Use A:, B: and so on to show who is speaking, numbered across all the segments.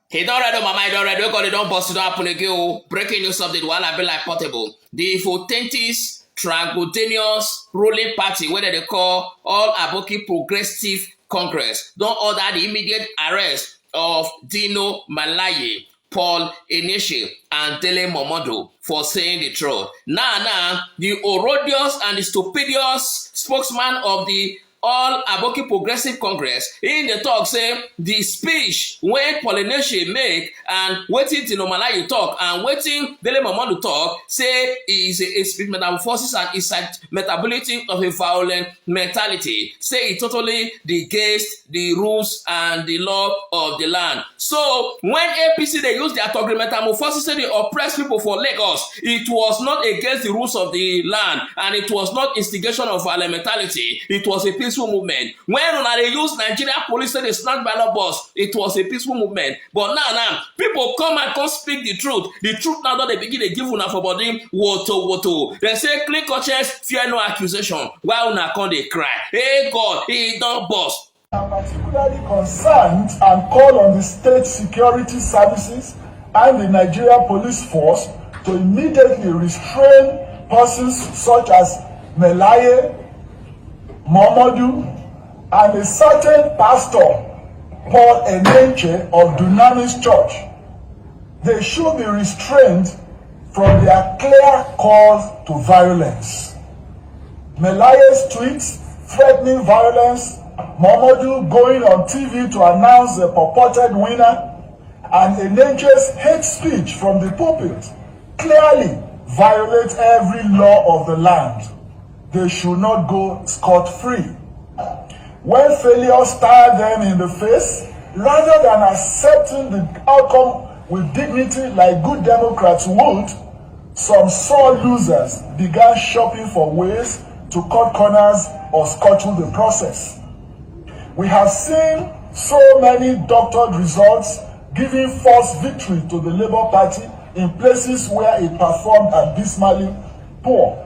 A: He don't read on my mind already. We don't bust it up on again. Breaking news update while I be like portable. The Photentes Tragudenius ruling party, whether they call All Aboki Progressive Congress, don't order the immediate arrest of Dino Malaye, Paul Eneche, and Dele Momodu for saying the truth. Now, the odious and the stupendous spokesman of the All Aboki Progressive Congress in the talk say the speech when Paul Eneche make and wetin Dino Malaye talk and wetin Dele Momodu talk say is a speech metamorphosis and is a metabolism of a violent mentality. Say it totally against the rules and the law of the land. So when APC they use their talk metamorphosis say they oppress people for Lagos, it was not against the rules of the land and it was not instigation of violent mentality. It was a peaceful movement. When they use Nigeria police say they snatch ballot box, it was a peaceful movement. But now people come and come speak the truth. The truth now that they begin to give una for body woto. They say clean conscience, fear no accusation. Why una come they cry? Hey God, he don't boss.
B: I'm particularly concerned and call on the state security services and the Nigeria police force to immediately restrain persons such as Melaye, Momodu, and a certain pastor, Paul Eneche of Dunamis Church. They should be restrained from their clear calls to violence. Melaye's tweets threatening violence, Momodu going on TV to announce the purported winner, and Eneche's hate speech from the pulpit clearly violates every law of the land. They should not go scot-free. When failure stared them in the face, rather than accepting the outcome with dignity like good Democrats would, some sore losers began shopping for ways to cut corners or scuttle the process. We have seen so many doctored results giving false victory to the Labour Party in places where it performed abysmally poor.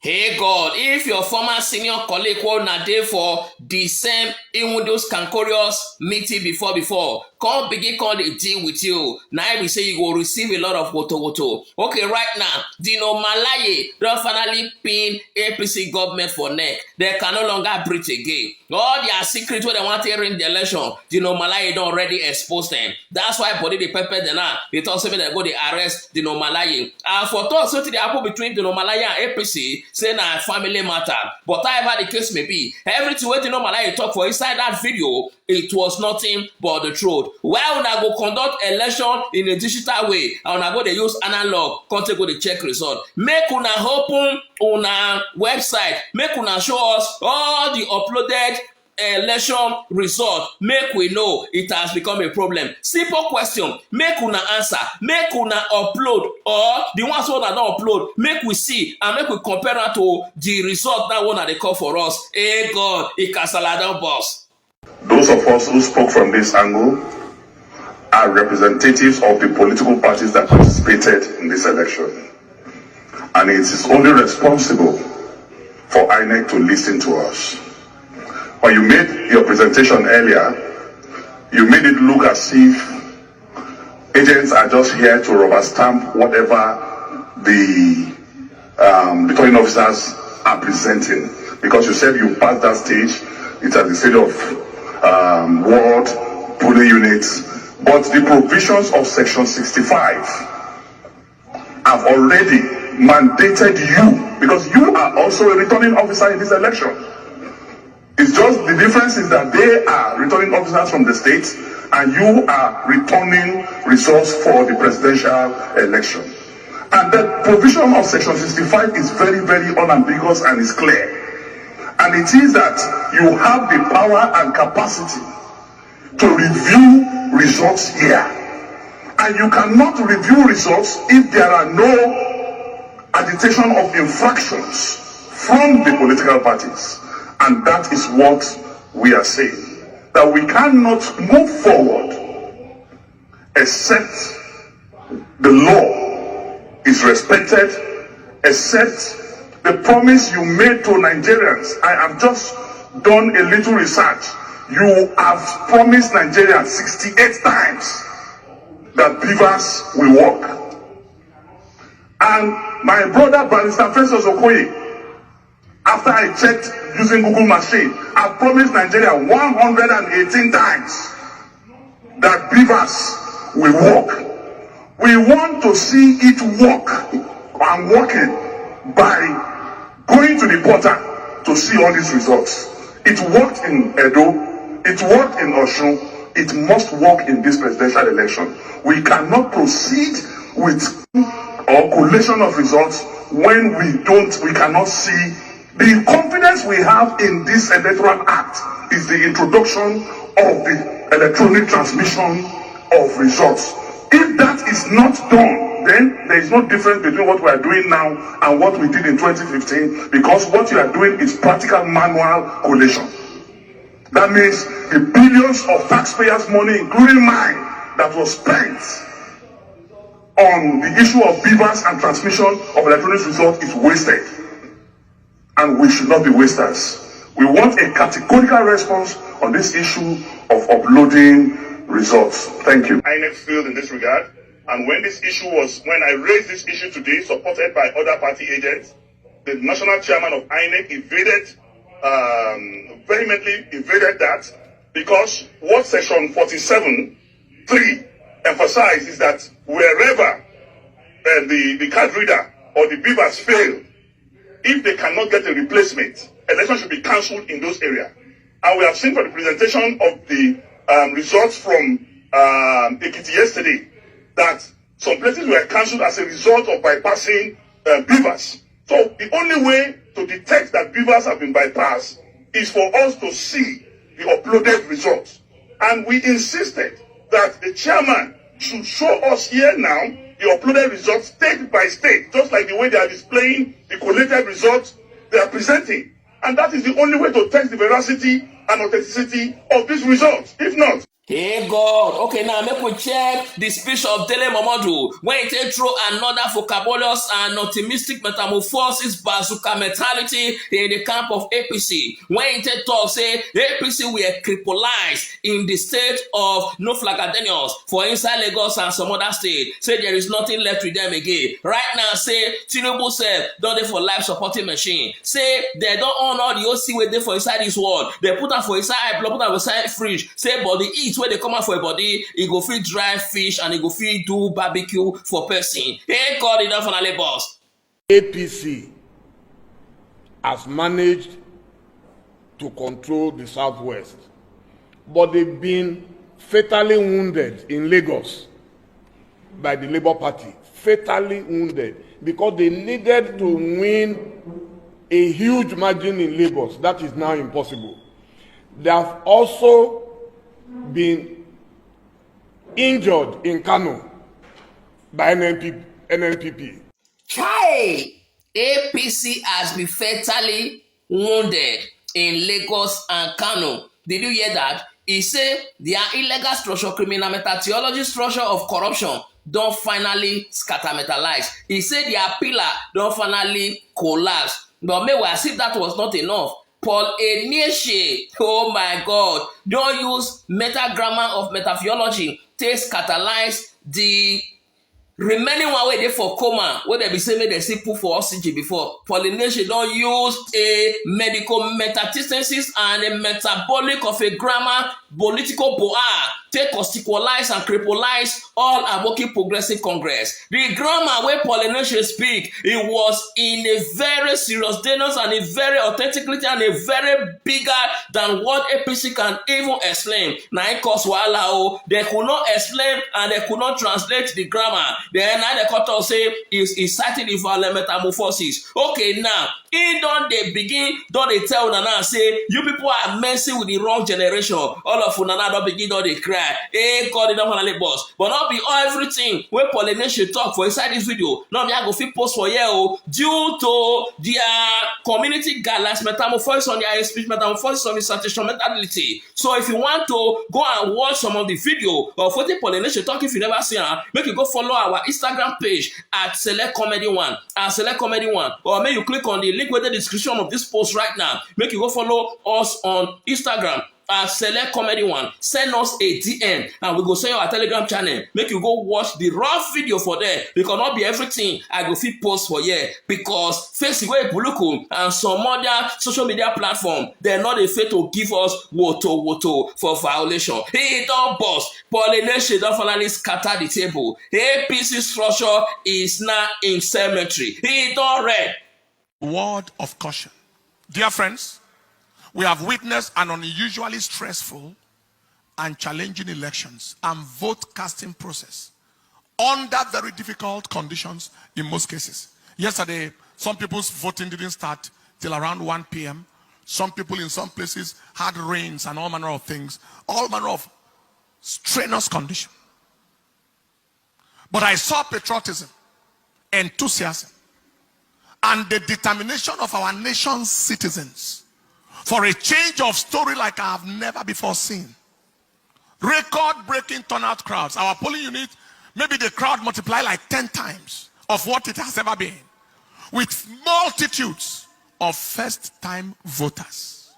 A: Hey God, if your former senior colleague were not there for the same even those cancorous meeting before, come begin call the deal with you. Now we say you will receive a lot of woto. Okay, right now, Dino Malaye don't finally pin APC government for neck. They can no longer breathe again. All their secret where they want to ring the election, Dino Malaye don't already expose them. That's why body the pepper them now. They thought say they go they arrest Dino Malaye. And for thought something they happen between Dino Malaye and APC, say na family matter. But however the case may be, everything wey Dino Malaye talk for inside that video, it was nothing but the truth. Well, una go conduct election in a digital way, and una go dey use analog, come take go dey check result. Make una open una website, make una show us all the uploaded election result. Make we know it has become a problem. Simple question, make una answer, make una upload, or the ones wey una don upload, make we see and make we compare am to the result that one that they call for us. Hey God, ikasala don burst.
C: Those of us who spoke from this angle are representatives of the political parties that participated in this election. And it is only responsible for INEC to listen to us. When you made your presentation earlier, you made it look as if agents are just here to rubber stamp whatever the returning officers are presenting. Because you said you passed that stage, it's at the stage of ward polling units. But the provisions of Section 65 have already mandated you, because you are also a returning officer in this election. It's just the difference is that they are returning officers from the states and you are returning results for the presidential election. And the provision of Section 65 is very, very unambiguous and is clear. And it is that you have the power and capacity to review results here. And you cannot review results if there are no agitation of infractions from the political parties. And that is what we are saying. That we cannot move forward except the law is respected, except the promise you made to Nigerians. I have just done a little research. You have promised Nigerians 68 times that beavers will work. And my brother Barrister Festus Okoye, after I checked using Google machine, I promised Nigeria 118 times that beavers will work. We want to see it work and working by going to the portal to see all these results. It worked in Edo, it worked in Osun, it must work in this presidential election. We cannot proceed with or collation of results when we cannot see. The confidence we have in this electoral act is the introduction of the electronic transmission of results. If that is not done, then there is no difference between what we are doing now and what we did in 2015, because what you are doing is practical manual collation. That means the billions of taxpayers' money, including mine, that was spent on the issue of beavers and transmission of electronic results is wasted. And we should not be wasters. We want a categorical response on this issue of uploading results. Thank you. INEC failed in this regard. And when I raised this issue today, supported by other party agents, the national chairman of INEC vehemently evaded that, because what section 47(3) emphasizes is that wherever the card reader or the beavers fail, if they cannot get a replacement, election should be cancelled in those areas. And we have seen from the presentation of the results from Ekiti yesterday that some places were cancelled as a result of bypassing beavers. So the only way to detect that beavers have been bypassed is for us to see the uploaded results. And we insisted that the chairman should show us here now the uploaded results state by state, just like the way they are displaying the collated results they are presenting. And that is the only way to test the veracity and authenticity of these results. If not,
A: hey God, okay, now make we check the speech of Dele Momodu when he take through another vocabulous and optimistic metamorphosis bazooka mentality in the camp of APC. When he take talk, say APC were crippleized in the state of no flagadenius for inside Lagos and some other state. Say there is nothing left with them again. Right now, say Tinubu said, don't they for life supporting machine. Say they don't own all the OC where they for inside this world. They put them for inside block, put them inside fridge. Say, but the eat where they come out for a body, e go fit dry fish and e go fit do barbecue for person. Hey God, enough on a boss.
D: APC has managed to control the Southwest, but they've been fatally wounded in Lagos by the Labour Party. Fatally wounded because they needed to win a huge margin in Lagos. That is now impossible. They have also been injured in Kano by NNPP.
A: Chai! APC has been fatally wounded in Lagos and Kano. Did you hear that? He said their illegal structure, criminal meta theology structure of corruption don't finally scattermetalize. He said their pillar don't finally collapse. But maybe as if that was not enough, Paul Enieche, oh my God, don't use metagrammar of metatheology to catalyze the remaining one way they for coma, where they be saying they see put for oxygen before. Paul Enieche don't use a medical metathesis and a metabolic of a grammar political boa take constitutionalize and crippleize all Aboki Progressive Congress. The grammar where Paul Enieche speak, it was in a very serious, dangerous, and a very authentically and a very bigger than what APC can even explain. Now it cause wahala. They could not explain and they could not translate the grammar. Then now the court say is citing the violent metamorphosis. Okay, now they begin, don't they tell Nana say you people are messing with the wrong generation. All of Nana don't begin, don't they cry. Hey God, they don't want to boss. But not be everything where Paul Enieche talk for inside this video. Now me I go fit post for you due to their community guidelines metamorphosis on their speech metamorphosis on the situation mentality. So if you want to go and watch some of the video of what Paul Enieche talk, if you never see her, make you go follow our Instagram page at Select Comedy One, or make you click on the link with the description of this post right now. Make you go follow us on Instagram select comedy one, send us a DM and we go send you our Telegram channel. Make you go watch the raw video for there. Because not be everything I go fit post for here. Because Facebook, Buluku, and some other social media platform, they're not afraid to give us woto for violation. He don't boss. Pollination don't finally scatter the table. APC structure is now in cemetery. He don't read.
E: Word of caution. Dear friends, we have witnessed an unusually stressful and challenging elections and vote casting process under very difficult conditions in most cases. Yesterday, some people's voting didn't start till around 1 p.m. Some people in some places had rains and all manner of things, all manner of strenuous condition. But I saw patriotism, enthusiasm, and the determination of our nation's citizens for a change of story like I have never before seen. Record-breaking turnout crowds. Our polling unit, maybe the crowd multiplied like 10 times of what it has ever been, with multitudes of first-time voters.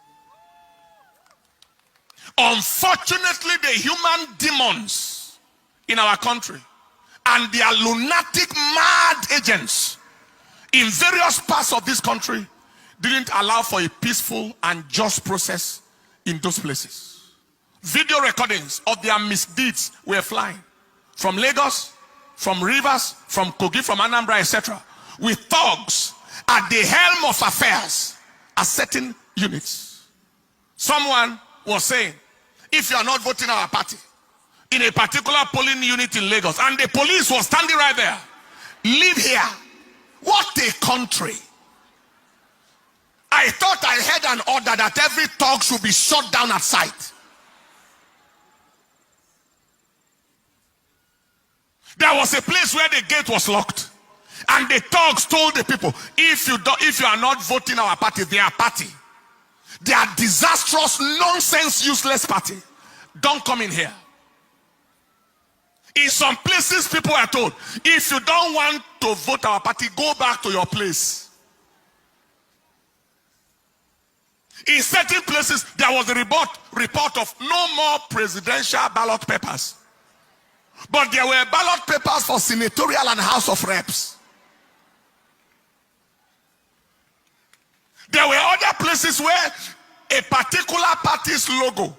E: Unfortunately, the human demons in our country and their lunatic mad agents in various parts of this country didn't allow for a peaceful and just process in those places. Video recordings of their misdeeds were flying from Lagos, from Rivers, from Kogi, from Anambra, etc., with thugs at the helm of affairs at certain units. Someone was saying, if you are not voting our party in a particular polling unit in Lagos, and the police was standing right there, leave here. What a country. I thought I had an order that every thug should be shot down at sight. There was a place where the gate was locked, and the thugs told the people, if you are not voting our party, their party, their disastrous, nonsense, useless party, don't come in here. In some places, people are told, if you don't want to vote our party, go back to your place. In certain places, there was a report of no more presidential ballot papers. But there were ballot papers for senatorial and House of Reps. There were other places where a particular party's logo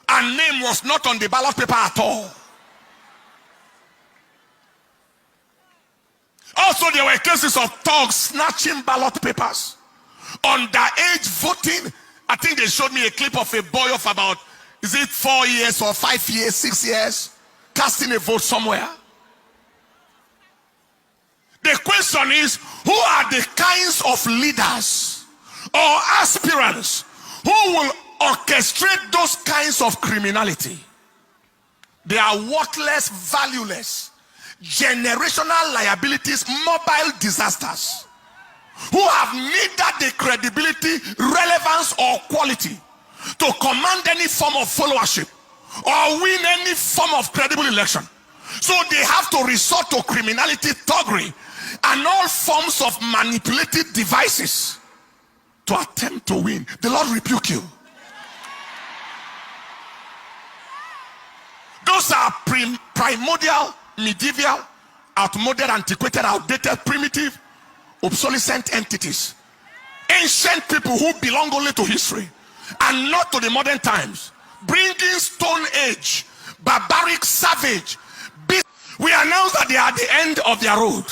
E: and name was not on the ballot paper at all. Also, there were cases of thugs snatching ballot papers. Underage voting. I think they showed me a clip of a boy of about, is it 4 years or 5 years, 6 years, casting a vote somewhere. The question is, who are the kinds of leaders or aspirants who will orchestrate those kinds of criminality? They are worthless, valueless, generational liabilities, mobile disasters, who have neither the credibility, relevance, or quality to command any form of followership or win any form of credible election. So they have to resort to criminality, thuggery, and all forms of manipulative devices to attempt to win. The Lord rebuke you. Those are primordial, medieval, outmoded, antiquated, outdated, primitive, obsolescent entities. Ancient people who belong only to history and not to the modern times. Bringing Stone Age, barbaric, savage. We announce that they are at the end of their road,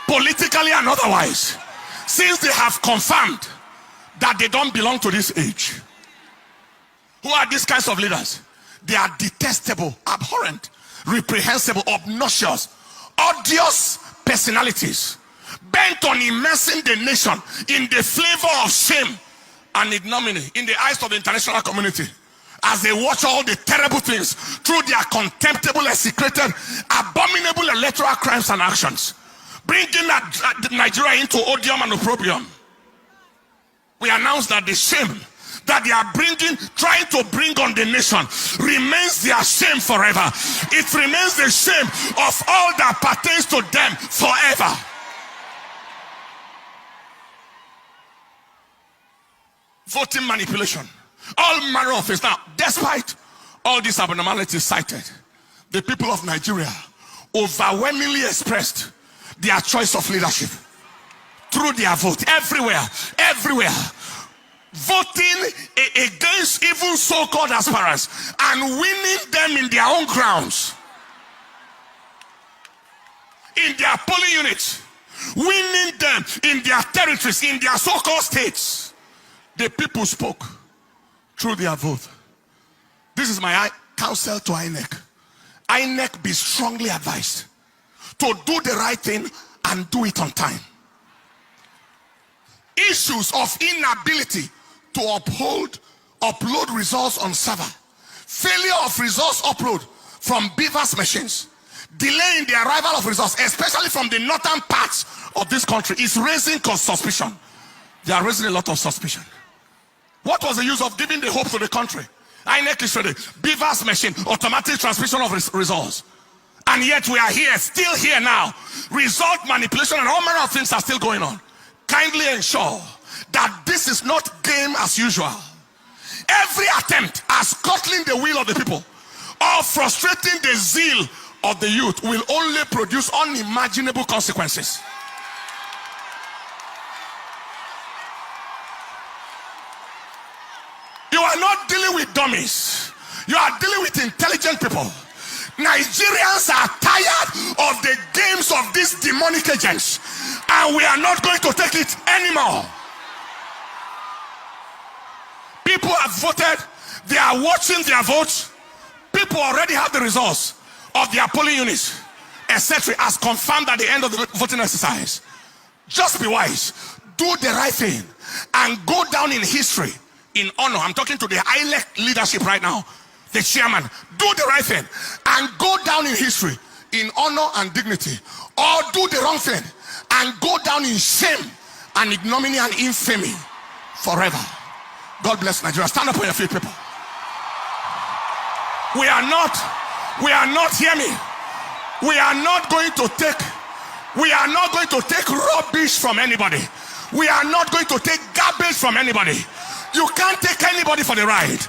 E: politically and otherwise, since they have confirmed that they don't belong to this age. Who are these kinds of leaders? They are detestable, abhorrent, reprehensible, obnoxious, odious personalities, bent on immersing the nation in the flavor of shame and ignominy in the eyes of the international community, as they watch all the terrible things through their contemptible, execrated, abominable electoral crimes and actions, bringing Nigeria into odium and opprobrium. We announce that the shame that they are trying to bring on the nation remains their shame forever. It remains the shame of all that pertains to them forever. Voting manipulation, all manner of things. Now, despite all these abnormalities cited, the people of Nigeria overwhelmingly expressed their choice of leadership through their vote everywhere, voting against even so-called aspirants and winning them in their own grounds, in their polling units, winning them in their territories, in their so-called states. The people spoke through their vote. This is my counsel to INEC. INEC, be strongly advised to do the right thing and do it on time. Issues of inability to upload results on server, failure of results upload from beavers machines, delay in the arrival of results, especially from the northern parts of this country, is raising suspicion. They are raising a lot of suspicion. What was the use of giving the hope to the country? INEC is ready. Beavers machine, automatic transmission of results. And yet we are here, still here now. Result manipulation and all manner of things are still going on. Kindly ensure that this is not game as usual. Every attempt at scuttling the will of the people or frustrating the zeal of the youth will only produce unimaginable consequences. You are not dealing with dummies. You are dealing with intelligent people. Nigerians are tired of the games of these demonic agents, and we are not going to take it anymore. People have voted. They are watching their votes. People already have the results of their polling units, etc., as confirmed at the end of the voting exercise. Just be wise. Do the right thing and go down in history in honor. I'm talking to the INEC leadership right now, the chairman. Do the right thing and go down in history in honor and dignity, or do the wrong thing and go down in shame and ignominy and infamy forever. God bless Nigeria. Stand up on your feet, people. We are not, hear me. We are not going to take rubbish from anybody. We are not going to take garbage from anybody. You can't take anybody for the ride.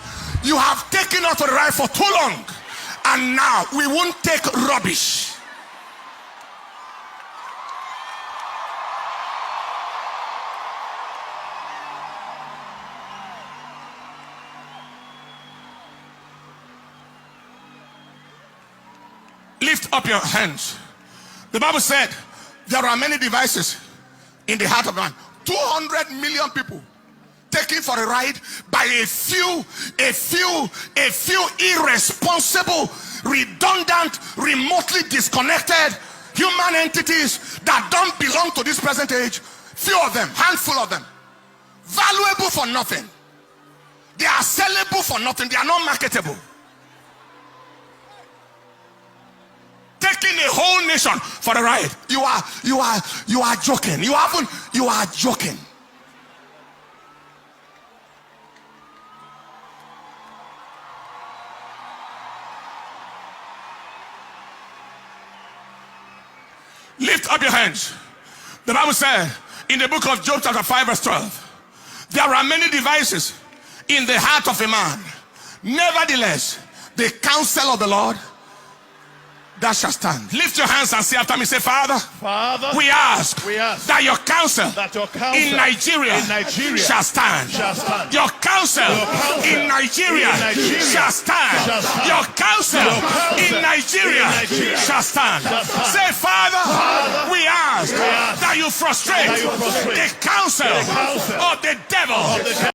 E: You have taken us for the ride for too long, and now we won't take rubbish. Lift up your hands. The Bible said there are many devices in the heart of man. 200 million people taken for a ride by a few irresponsible, redundant, remotely disconnected human entities that don't belong to this present age. Few of them, handful of them, valuable for nothing. They are sellable for nothing. They are not marketable. Taking a whole nation for a ride. You are joking. You are joking. Lift up your hands. The Bible said in the book of Job chapter 5 verse 12, there are many devices in the heart of a man. Nevertheless, the counsel of the Lord, that shall stand. Lift your hands and say after me, say, Father, we ask that your counsel in Nigeria shall stand. Your counsel in Nigeria shall stand. Your counsel in Nigeria shall stand. Say, Father, we ask that you frustrate the counsel of the devil